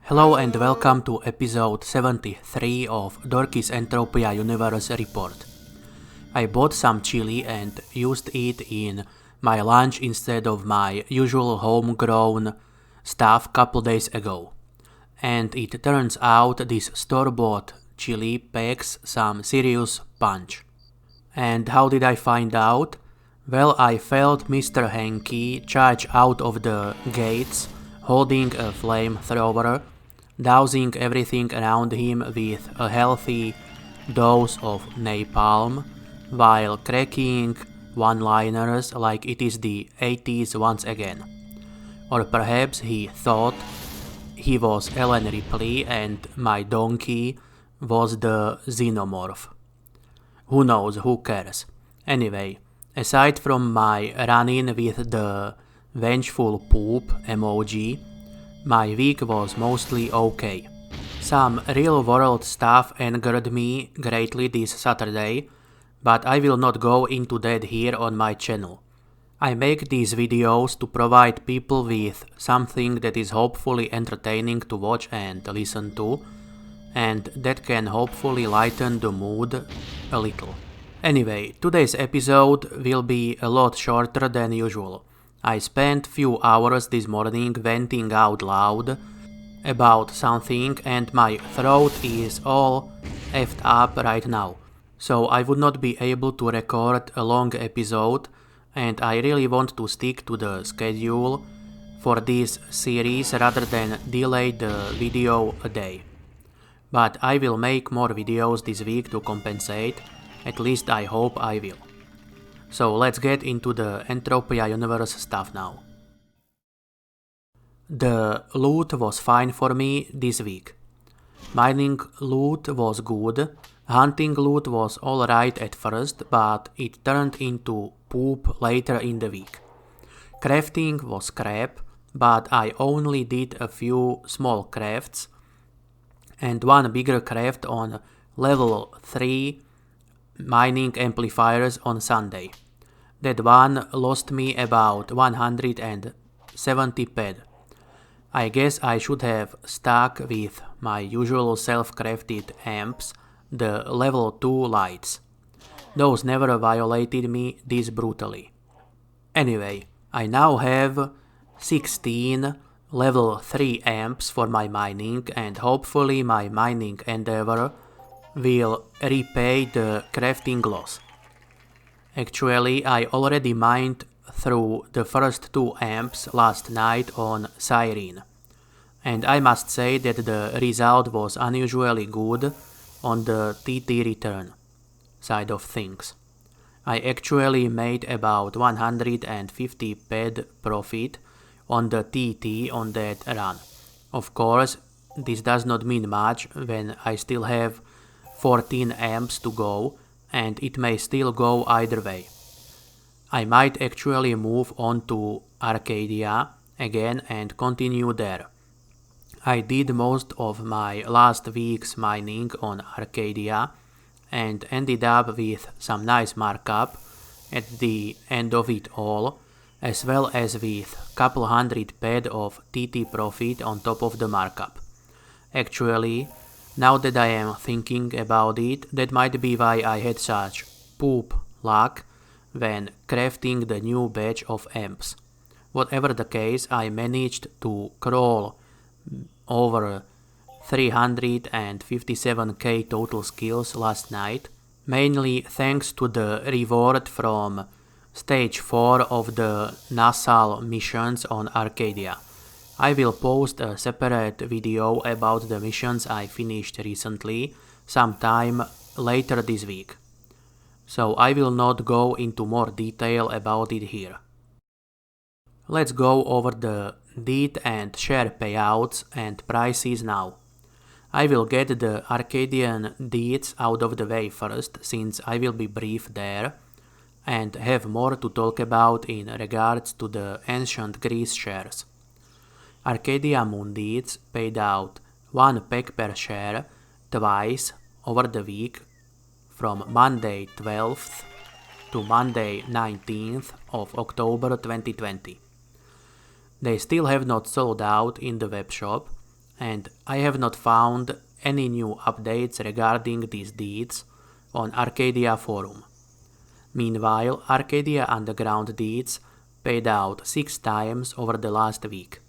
Hello and welcome to episode 73 of Dorki's Entropia Universe report. I bought some chili and used it in my lunch instead of my usual homegrown stuff couple days ago. And it turns out this store-bought chili packs some serious punch. And how did I find out? Well, I felt Mr. Hanky charge out of the gates holding a flamethrower, dousing everything around him with a healthy dose of napalm, while cracking one-liners like it is the 80s once again. Or perhaps he thought he was Ellen Ripley and my donkey was the xenomorph. Who knows, who cares? Anyway, aside from my run-in with the vengeful poop emoji, my week was mostly okay. Some real-world stuff angered me greatly this Saturday, but I will not go into that here on my channel. I make these videos to provide people with something that is hopefully entertaining to watch and listen to, and that can hopefully lighten the mood a little. Anyway, today's episode will be a lot shorter than usual. I spent few hours this morning venting out loud about something and my throat is all effed up right now. So I would not be able to record a long episode and I really want to stick to the schedule for this series rather than delay the video a day. But I will make more videos this week to compensate, at least I hope I will. So let's get into the Entropia Universe stuff now. The loot was fine for me this week. Mining loot was good, hunting loot was alright at first, but it turned into poop later in the week. Crafting was crap, but I only did a few small crafts and one bigger craft on level 3 mining amplifiers on Sunday. That one lost me about 170 ped. I guess I should have stuck with my usual self-crafted amps, the level 2 lights. Those never violated me this brutally. Anyway, I now have 16 level 3 amps for my mining and hopefully my mining endeavor will repay the crafting loss. Actually, I already mined through the first 2 amps last night on Siren, and I must say that the result was unusually good on the TT return side of things. I actually made about 150 ped profit on the TT on that run. Of course, this does not mean much when I still have 14 amps to go, and it may still go either way. I might actually move on to Arcadia again and continue there. I did most of my last week's mining on Arcadia and ended up with some nice markup at the end of it all, as well as with couple hundred ped of TT profit on top of the markup. Actually, now that I am thinking about it, that might be why I had such poop luck when crafting the new batch of amps. Whatever the case, I managed to crawl over 357k total skills last night, mainly thanks to the reward from stage 4 of the nasal missions on Arcadia. I will post a separate video about the missions I finished recently sometime later this week, so I will not go into more detail about it here. Let's go over the Deeds&Share payouts and prices now. I will get the Arcadian deeds out of the way first, since I will be brief there and have more to talk about in regards to the ancient Greece shares. Arcadia Moon Deeds paid out 1 peg per share twice over the week from Monday 12th to Monday 19th of October 2020. They still have not sold out in the webshop. and I have not found any new updates regarding these deeds on Arcadia forum. Meanwhile, Arcadia Underground deeds paid out 6 times over the last week.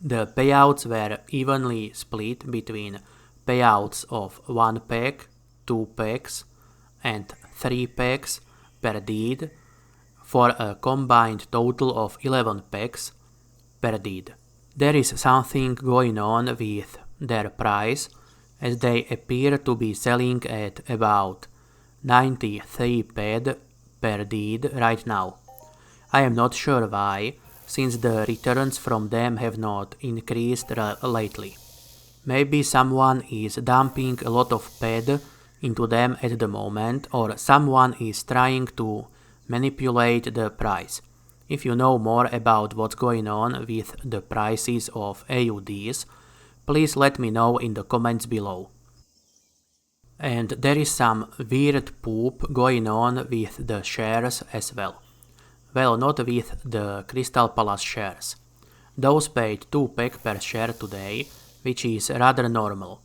The payouts were evenly split between payouts of 1 pack, 2 packs, and 3 packs per deed, for a combined total of 11 packs per deed. There is something going on with their price, as they appear to be selling at about 93 PED per deed right now. I am not sure why, since the returns from them have not increased lately. Maybe someone is dumping a lot of PED into them at the moment, or someone is trying to manipulate the price. If you know more about what's going on with the prices of AUDs, please let me know in the comments below. And there is some weird poop going on with the shares as well. Well, not with the Crystal Palace shares. Those paid 2 PEC per share today, which is rather normal.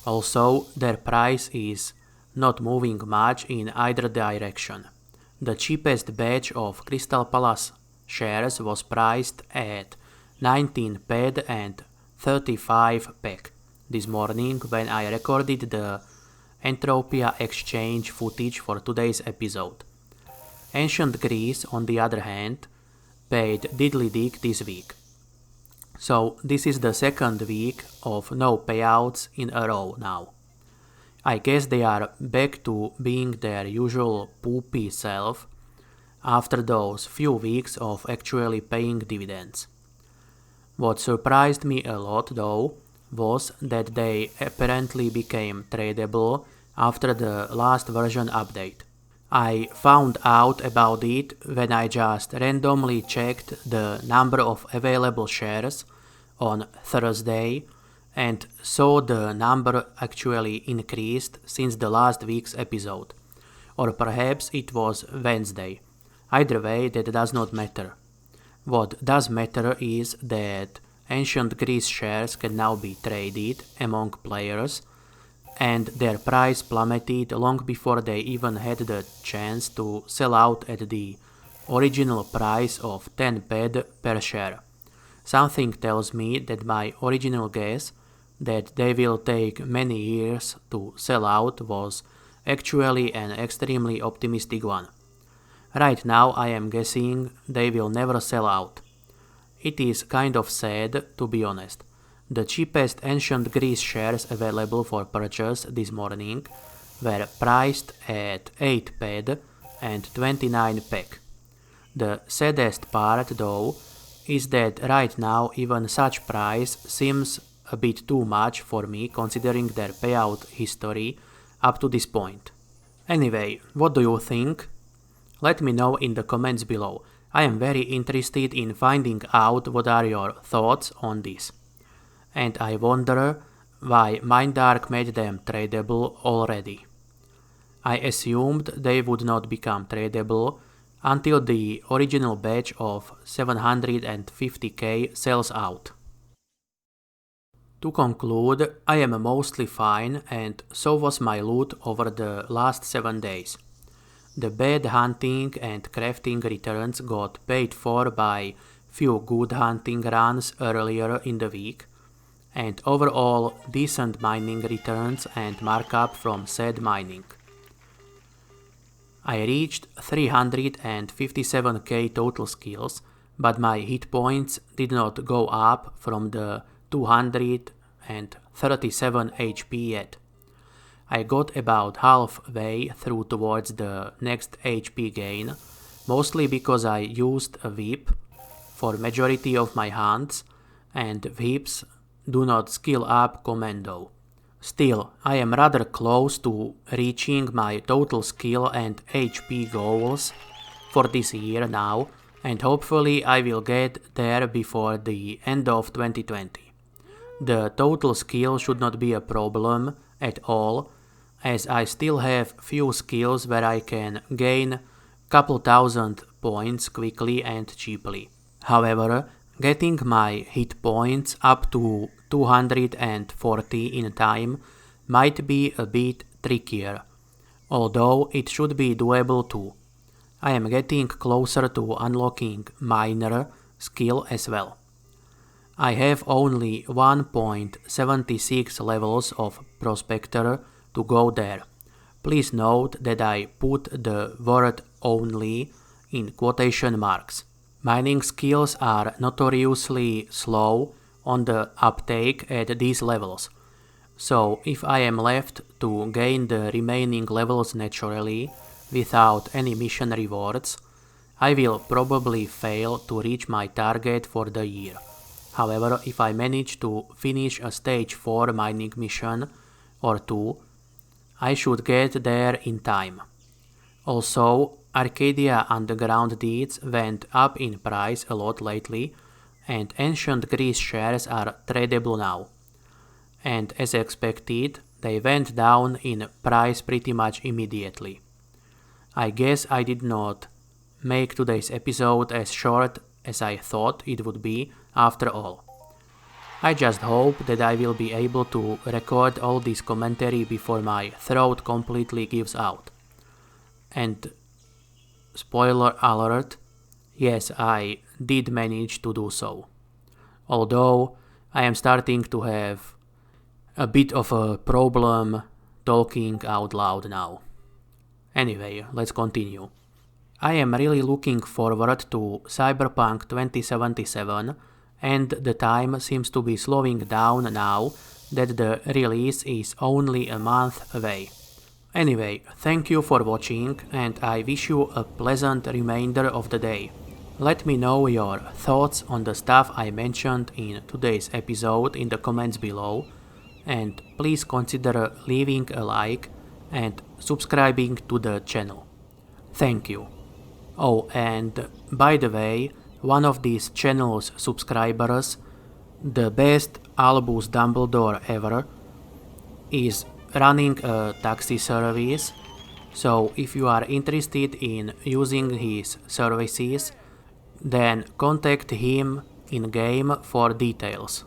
Also, their price is not moving much in either direction. The cheapest batch of Crystal Palace shares was priced at 19 PED and 35 PEC this morning when I recorded the Entropia exchange footage for today's episode. Ancient Greece, on the other hand, paid diddly dick this week. So this is the second week of no payouts in a row now. I guess they are back to being their usual poopy self after those few weeks of actually paying dividends. What surprised me a lot though was that they apparently became tradable after the last version update. I found out about it when I just randomly checked the number of available shares on Thursday and saw the number actually increased since the last week's episode. Or perhaps it was Wednesday. Either way, that does not matter. What does matter is that Ancient Greece shares can now be traded among players, and their price plummeted long before they even had the chance to sell out at the original price of 10 PED per share. Something tells me that my original guess that they will take many years to sell out was actually an extremely optimistic one. Right now I am guessing they will never sell out. It is kind of sad, to be honest. The cheapest Ancient Greece shares available for purchase this morning were priced at 8 PED and 29 PEC. The saddest part though is that right now even such price seems a bit too much for me considering their payout history up to this point. Anyway, what do you think? Let me know in the comments below. I am very interested in finding out what are your thoughts on this. And I wonder why Mindark made them tradable already. I assumed they would not become tradable until the original batch of 750k sells out. To conclude, I am mostly fine and so was my loot over the last 7 days. The bad hunting and crafting returns got paid for by few good hunting runs earlier in the week, and overall decent mining returns and markup from said mining. I reached 357k total skills, but my hit points did not go up from the 237 HP yet. I got about halfway through towards the next HP gain, mostly because I used a whip for majority of my hunts, and whips do not skill up commando. Still, I am rather close to reaching my total skill and HP goals for this year now, and hopefully I will get there before the end of 2020. The total skill should not be a problem at all, as I still have few skills where I can gain couple thousand points quickly and cheaply. However, Getting my hit points up to 240 in time might be a bit trickier, although it should be doable too. I am getting closer to unlocking minor skill as well. I have only 1.76 levels of Prospector to go there. Please note that I put the word only in quotation marks. Mining skills are notoriously slow on the uptake at these levels, so if I am left to gain the remaining levels naturally without any mission rewards, I will probably fail to reach my target for the year. However, if I manage to finish a stage 4 mining mission or 2, I should get there in time. Also, Arcadia Underground Deeds went up in price a lot lately, and Ancient Greece shares are tradable now. And as expected, they went down in price pretty much immediately. I guess I did not make today's episode as short as I thought it would be after all. I just hope that I will be able to record all this commentary before my throat completely gives out. And spoiler alert, yes, I did manage to do so. Although I am starting to have a bit of a problem talking out loud now. Anyway, let's continue. I am really looking forward to Cyberpunk 2077, and the time seems to be slowing down now that the release is only a month away. Anyway, thank you for watching, and I wish you a pleasant remainder of the day. Let me know your thoughts on the stuff I mentioned in today's episode in the comments below, and please consider leaving a like and subscribing to the channel. Thank you. Oh, and by the way, one of these channel's subscribers, the best Albus Dumbledore ever, is running a taxi service, so if you are interested in using his services, then contact him in game for details.